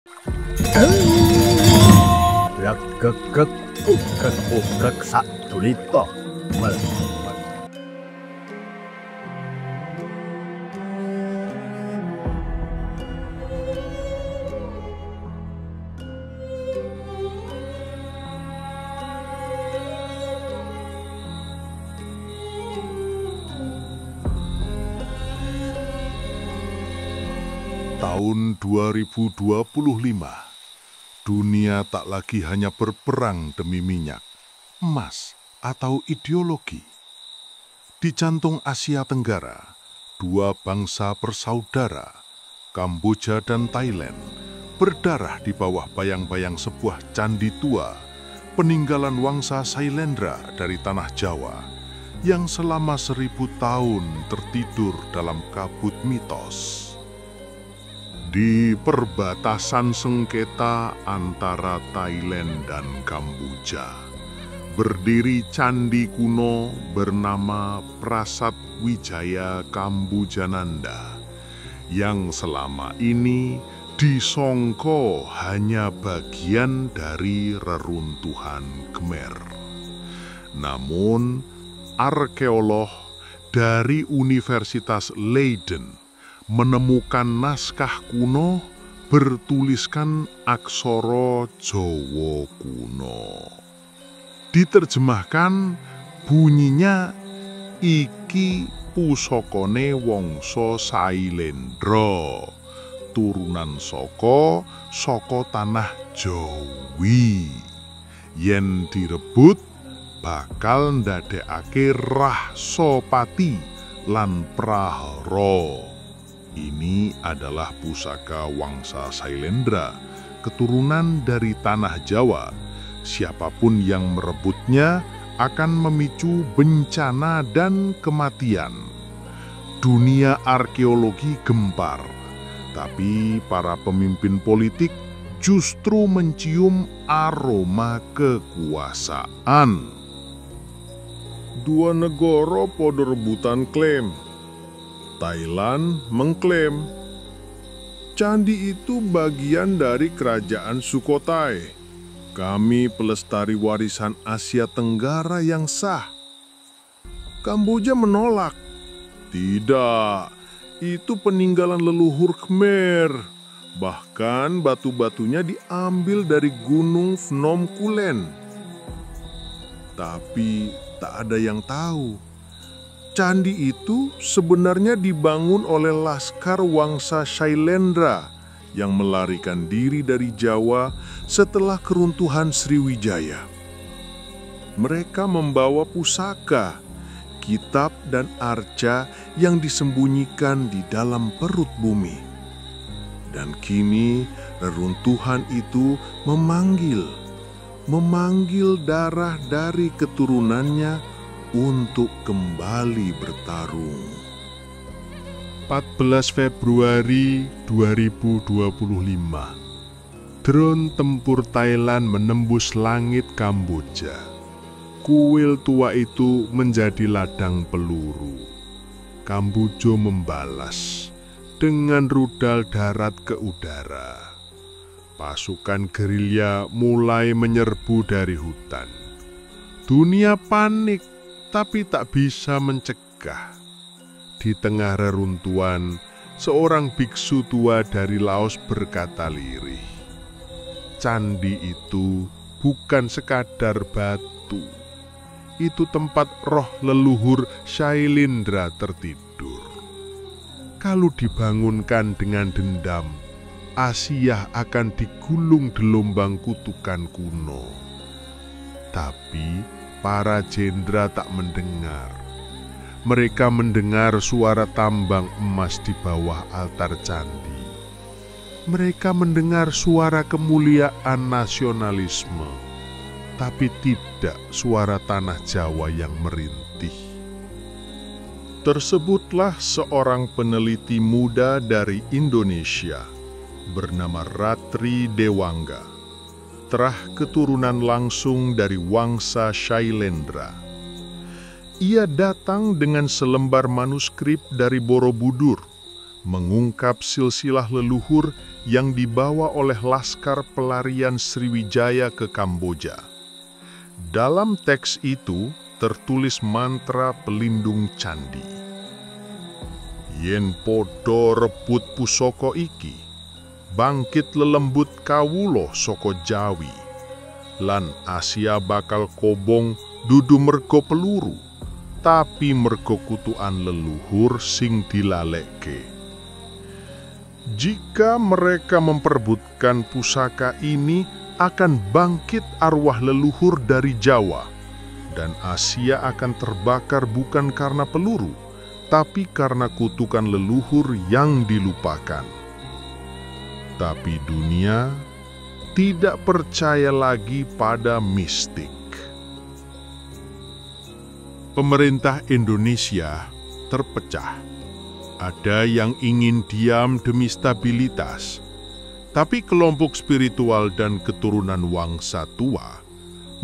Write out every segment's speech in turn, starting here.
Gek ukrek sak dulita. Tahun 2025, dunia tak lagi hanya berperang demi minyak, emas, atau ideologi. Di jantung Asia Tenggara, dua bangsa bersaudara, Kamboja dan Thailand, berdarah di bawah bayang-bayang sebuah candi tua, peninggalan wangsa Sailendra dari tanah Jawa, yang selama 1000 tahun tertidur dalam kabut mitos. Di perbatasan sengketa antara Thailand dan Kamboja, berdiri candi kuno bernama Prasat Wijaya Kambojananda, yang selama ini disongko hanya bagian dari reruntuhan Khmer. Namun, arkeolog dari Universitas Leiden menemukan naskah kuno bertuliskan aksara Jawa kuno. Diterjemahkan bunyinya, iki pusakane wangsa Sailendra, turunan saka tanah Jawi. Yen direbut bakal ndadekake Rahsapati lan Prahara. Ini adalah pusaka wangsa Sailendra, keturunan dari tanah Jawa. Siapapun yang merebutnya akan memicu bencana dan kematian. Dunia arkeologi gempar, tapi para pemimpin politik justru mencium aroma kekuasaan. Dua negara podo rebutan klaim. Thailand mengklaim candi itu bagian dari kerajaan Sukhothai. Kami pelestari warisan Asia Tenggara yang sah. Kamboja menolak. Tidak, itu peninggalan leluhur Khmer. Bahkan batu-batunya diambil dari Gunung Phnom Kulen. Tapi tak ada yang tahu, candi itu sebenarnya dibangun oleh laskar wangsa Sailendra yang melarikan diri dari Jawa setelah keruntuhan Sriwijaya. Mereka membawa pusaka, kitab dan arca yang disembunyikan di dalam perut bumi. Dan kini reruntuhan itu memanggil darah dari keturunannya untuk kembali bertarung. 14 Februari 2025, drone tempur Thailand menembus langit Kamboja. Kuil tua itu menjadi ladang peluru. Kamboja membalas dengan rudal darat ke udara. Pasukan gerilya mulai menyerbu dari hutan. Dunia panik, tapi tak bisa mencegah. Di tengah reruntuhan, seorang biksu tua dari Laos berkata lirih, candi itu bukan sekadar batu. Itu tempat roh leluhur Sailendra tertidur. Kalau dibangunkan dengan dendam, Asia akan digulung gelombang kutukan kuno. Tapi para jenderal tak mendengar. Mereka mendengar suara tambang emas di bawah altar candi. Mereka mendengar suara kemuliaan nasionalisme, tapi tidak suara tanah Jawa yang merintih. Tersebutlah seorang peneliti muda dari Indonesia bernama Ratri Dewangga. Terah keturunan langsung dari wangsa Sailendra. Ia datang dengan selembar manuskrip dari Borobudur, mengungkap silsilah leluhur yang dibawa oleh laskar pelarian Sriwijaya ke Kamboja. Dalam teks itu tertulis mantra pelindung candi. Yen podo rebut pusaka iki, bangkit lelembut kawulo saka Jawi, lan Asia bakal kobong dudu mergo peluru, tapi mergo kutukan leluhur sing dilalekke. Jika mereka memperebutkan pusaka ini, akan bangkit arwah leluhur dari Jawa, dan Asia akan terbakar bukan karena peluru, tapi karena kutukan leluhur yang dilupakan. Tapi dunia tidak percaya lagi pada mistik. Pemerintah Indonesia terpecah. Ada yang ingin diam demi stabilitas, tapi kelompok spiritual dan keturunan Wangsa Tua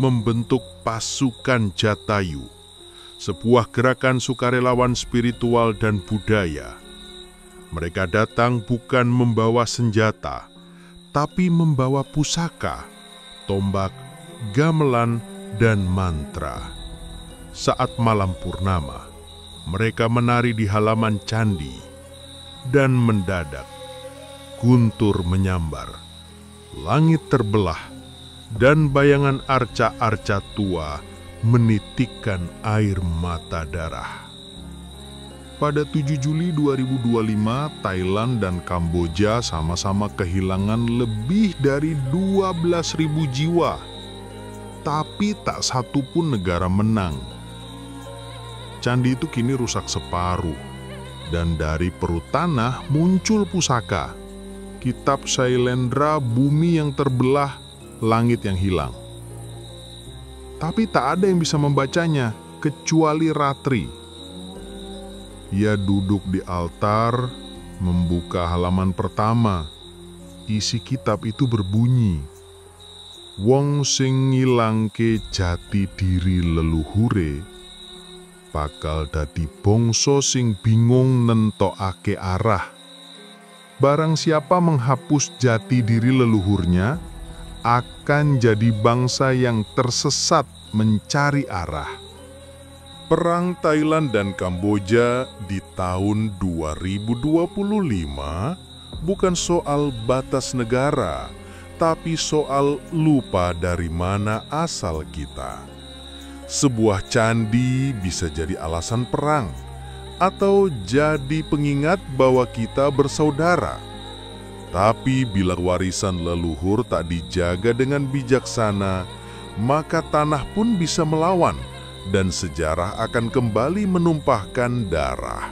membentuk pasukan Jatayu, sebuah gerakan sukarelawan spiritual dan budaya. Mereka datang bukan membawa senjata, tapi membawa pusaka, tombak, gamelan, dan mantra. Saat malam purnama, mereka menari di halaman candi, dan mendadak guntur menyambar, langit terbelah, dan bayangan arca-arca tua menitikkan air mata darah. Pada 7 Juli 2025, Thailand dan Kamboja sama-sama kehilangan lebih dari 12.000 jiwa. Tapi tak satu pun negara menang. Candi itu kini rusak separuh, dan dari perut tanah muncul pusaka, kitab Sailendra, bumi yang terbelah, langit yang hilang. Tapi tak ada yang bisa membacanya, kecuali Ratri. Ia duduk di altar, membuka halaman pertama. Isi kitab itu berbunyi, "Wong sing ngilangke jati diri leluhure, bakal dadi bangsa sing bingung nentokake arah. Barang siapa menghapus jati diri leluhurnya, akan jadi bangsa yang tersesat mencari arah." Perang Thailand dan Kamboja di tahun 2025 bukan soal batas negara, tapi soal lupa dari mana asal kita. Sebuah candi bisa jadi alasan perang, atau jadi pengingat bahwa kita bersaudara. Tapi bila warisan leluhur tak dijaga dengan bijaksana, maka tanah pun bisa melawan, dan sejarah akan kembali menumpahkan darah.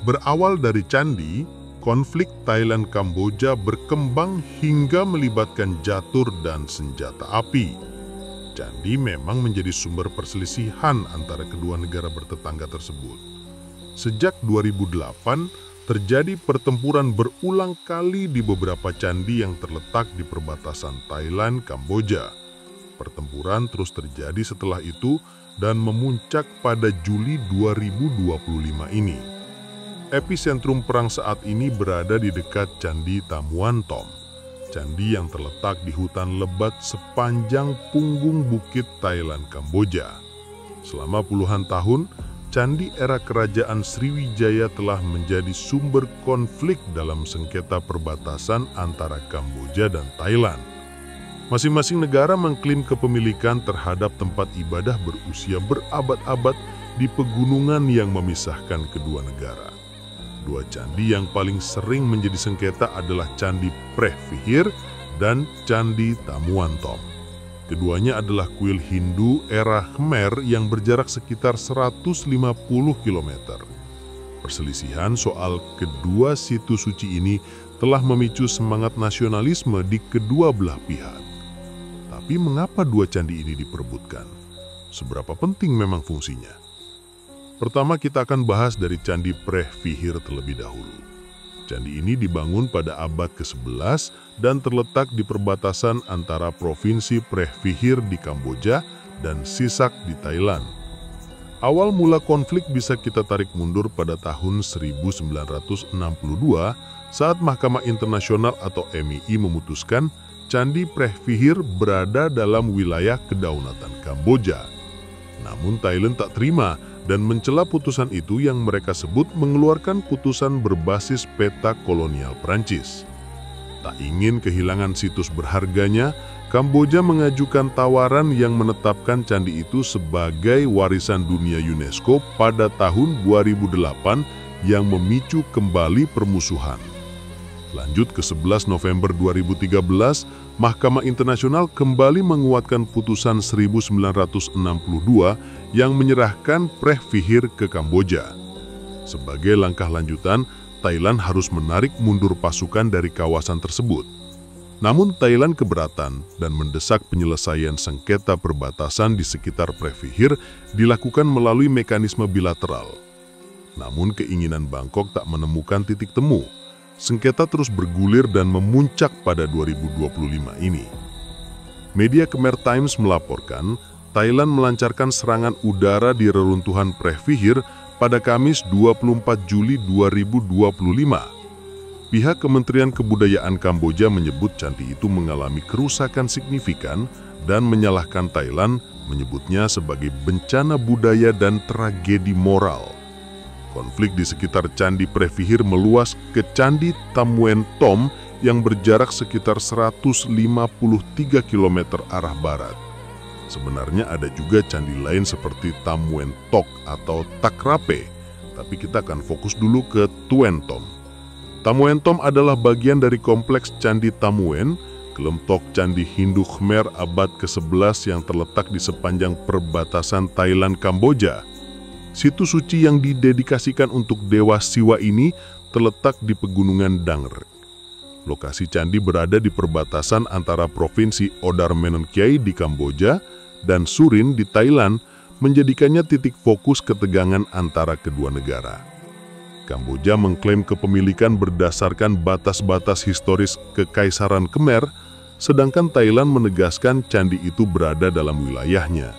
Berawal dari candi, konflik Thailand-Kamboja berkembang hingga melibatkan jatur dan senjata api. Candi memang menjadi sumber perselisihan antara kedua negara bertetangga tersebut. Sejak 2008, terjadi pertempuran berulang kali di beberapa candi yang terletak di perbatasan Thailand-Kamboja. Pertempuran terus terjadi setelah itu dan memuncak pada Juli 2025 ini. Epicentrum perang saat ini berada di dekat Candi Tamuan Tom, candi yang terletak di hutan lebat sepanjang punggung bukit Thailand Kamboja. Selama puluhan tahun, candi era kerajaan Sriwijaya telah menjadi sumber konflik dalam sengketa perbatasan antara Kamboja dan Thailand. Masing-masing negara mengklaim kepemilikan terhadap tempat ibadah berusia berabad-abad di pegunungan yang memisahkan kedua negara. Dua candi yang paling sering menjadi sengketa adalah Candi Preh Vihir dan Candi Tamuan Tom. Keduanya adalah kuil Hindu era Khmer yang berjarak sekitar 150 km. Perselisihan soal kedua situs suci ini telah memicu semangat nasionalisme di kedua belah pihak. Tapi mengapa dua candi ini diperebutkan? Seberapa penting memang fungsinya? Pertama, kita akan bahas dari Candi Preh Vihir terlebih dahulu. Candi ini dibangun pada abad ke-11 dan terletak di perbatasan antara provinsi Preh Vihir di Kamboja dan Sisak di Thailand. Awal mula konflik bisa kita tarik mundur pada tahun 1962 saat Mahkamah Internasional atau MII memutuskan Candi Preh-Vihir berada dalam wilayah kedaulatan Kamboja. Namun Thailand tak terima dan mencela putusan itu yang mereka sebut mengeluarkan putusan berbasis peta kolonial Prancis. Tak ingin kehilangan situs berharganya, Kamboja mengajukan tawaran yang menetapkan candi itu sebagai warisan dunia UNESCO pada tahun 2008 yang memicu kembali permusuhan. Lanjut ke 11 November 2013, Mahkamah Internasional kembali menguatkan putusan 1962 yang menyerahkan Preh-Vihir ke Kamboja. Sebagai langkah lanjutan, Thailand harus menarik mundur pasukan dari kawasan tersebut. Namun Thailand keberatan dan mendesak penyelesaian sengketa perbatasan di sekitar Preh-Vihir dilakukan melalui mekanisme bilateral. Namun keinginan Bangkok tak menemukan titik temu. Sengketa terus bergulir dan memuncak pada 2025 ini. Media Khmer Times melaporkan Thailand melancarkan serangan udara di reruntuhan Preh-Vihir pada Kamis 24 Juli 2025. Pihak Kementerian Kebudayaan Kamboja menyebut candi itu mengalami kerusakan signifikan dan menyalahkan Thailand, menyebutnya sebagai bencana budaya dan tragedi moral. Konflik di sekitar Candi Preh-Vihir meluas ke Candi Tam Nguyen Tom yang berjarak sekitar 153 km arah barat. Sebenarnya ada juga candi lain seperti Tam Nguyen Tok atau Tak Rape, tapi kita akan fokus dulu ke Tuen Tom. Tam Nguyen Tom adalah bagian dari kompleks Candi Tam Nguyen, kelompok candi Hindu Khmer abad ke-11 yang terletak di sepanjang perbatasan Thailand-Kamboja. Situs suci yang didedikasikan untuk Dewa Siwa ini terletak di pegunungan Dang Rek. Lokasi candi berada di perbatasan antara provinsi Odar Menon Kiai di Kamboja dan Surin di Thailand, menjadikannya titik fokus ketegangan antara kedua negara. Kamboja mengklaim kepemilikan berdasarkan batas-batas historis Kekaisaran Khmer, sedangkan Thailand menegaskan candi itu berada dalam wilayahnya.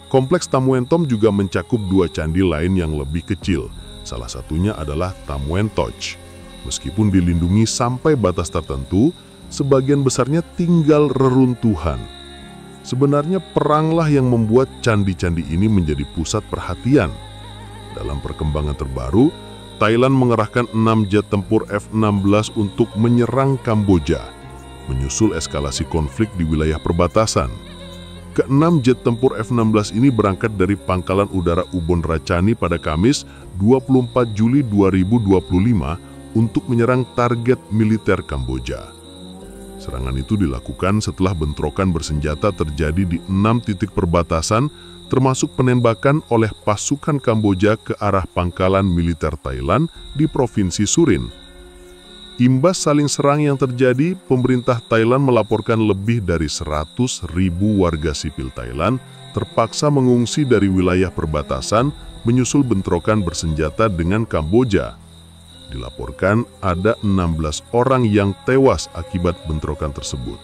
Kompleks Tam Nguyen Tom juga mencakup dua candi lain yang lebih kecil, salah satunya adalah Tam Nguyen Toch. Meskipun dilindungi sampai batas tertentu, sebagian besarnya tinggal reruntuhan. Sebenarnya peranglah yang membuat candi-candi ini menjadi pusat perhatian. Dalam perkembangan terbaru, Thailand mengerahkan 6 jet tempur F-16 untuk menyerang Kamboja, menyusul eskalasi konflik di wilayah perbatasan. Ke-6 jet tempur F-16 ini berangkat dari Pangkalan Udara Ubon Ratchani pada Kamis 24 Juli 2025 untuk menyerang target militer Kamboja. Serangan itu dilakukan setelah bentrokan bersenjata terjadi di 6 titik perbatasan, termasuk penembakan oleh pasukan Kamboja ke arah pangkalan militer Thailand di Provinsi Surin. Imbas saling serang yang terjadi, pemerintah Thailand melaporkan lebih dari 100.000 warga sipil Thailand terpaksa mengungsi dari wilayah perbatasan menyusul bentrokan bersenjata dengan Kamboja. Dilaporkan ada 16 orang yang tewas akibat bentrokan tersebut.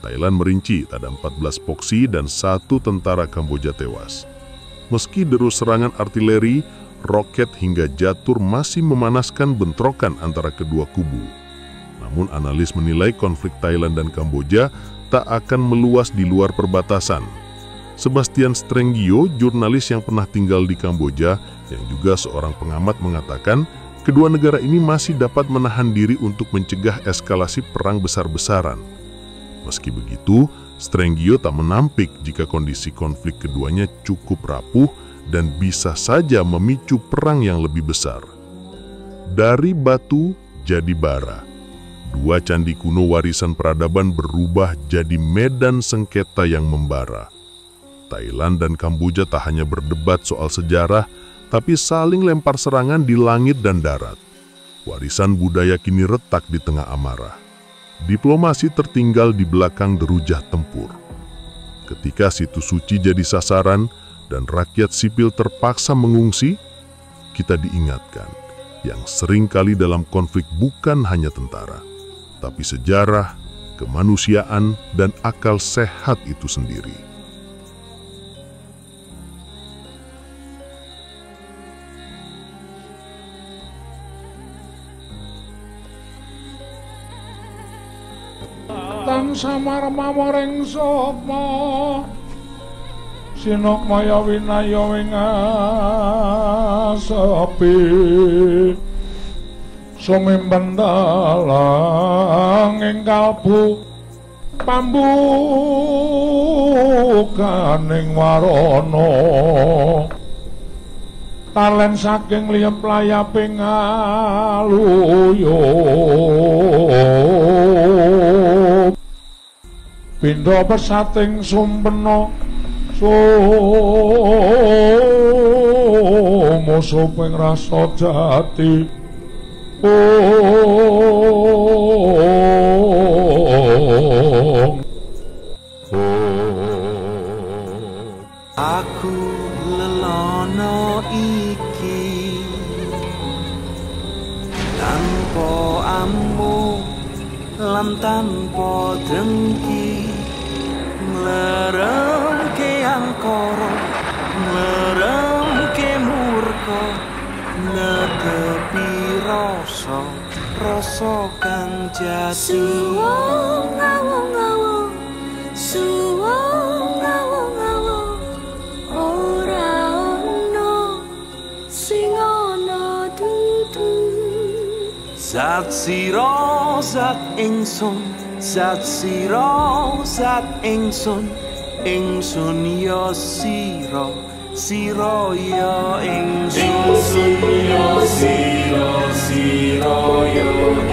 Thailand merinci ada 14 poksi dan 1 tentara Kamboja tewas. Meski deru serangan artileri, roket hingga jatur masih memanaskan bentrokan antara kedua kubu. Namun analis menilai konflik Thailand dan Kamboja tak akan meluas di luar perbatasan. Sebastian Strengio, jurnalis yang pernah tinggal di Kamboja, yang juga seorang pengamat, mengatakan kedua negara ini masih dapat menahan diri untuk mencegah eskalasi perang besar-besaran. Meski begitu, Strengio tak menampik jika kondisi konflik keduanya cukup rapuh dan bisa saja memicu perang yang lebih besar. Dari batu jadi bara, 2 candi kuno warisan peradaban berubah jadi medan sengketa yang membara. Thailand dan Kamboja tak hanya berdebat soal sejarah, tapi saling lempar serangan di langit dan darat. Warisan budaya kini retak di tengah amarah. Diplomasi tertinggal di belakang derujah tempur. Ketika situs suci jadi sasaran dan rakyat sipil terpaksa mengungsi, kita diingatkan yang sering kali dalam konflik bukan hanya tentara, tapi sejarah, kemanusiaan, dan akal sehat itu sendiri. tan samar mawaring sapa sinok maya winaya wingasepi sumimpen dalang ing kalbu pambukaning warana talen saking liyep layaping aluyup pindha pesating sumpena musuping rasa jati aku lelono iki tanpa ammu lan tanpa dengki nglerengke angkara nglerengke murka netepi rasa kang jati suwung ngawung-ngawung suwung ngawung-ngawung ora ono sing ana dudu zat sira zat ingsun zat sira zat ingsun ingsun ya sira sira ya ingsun ya sira sira ya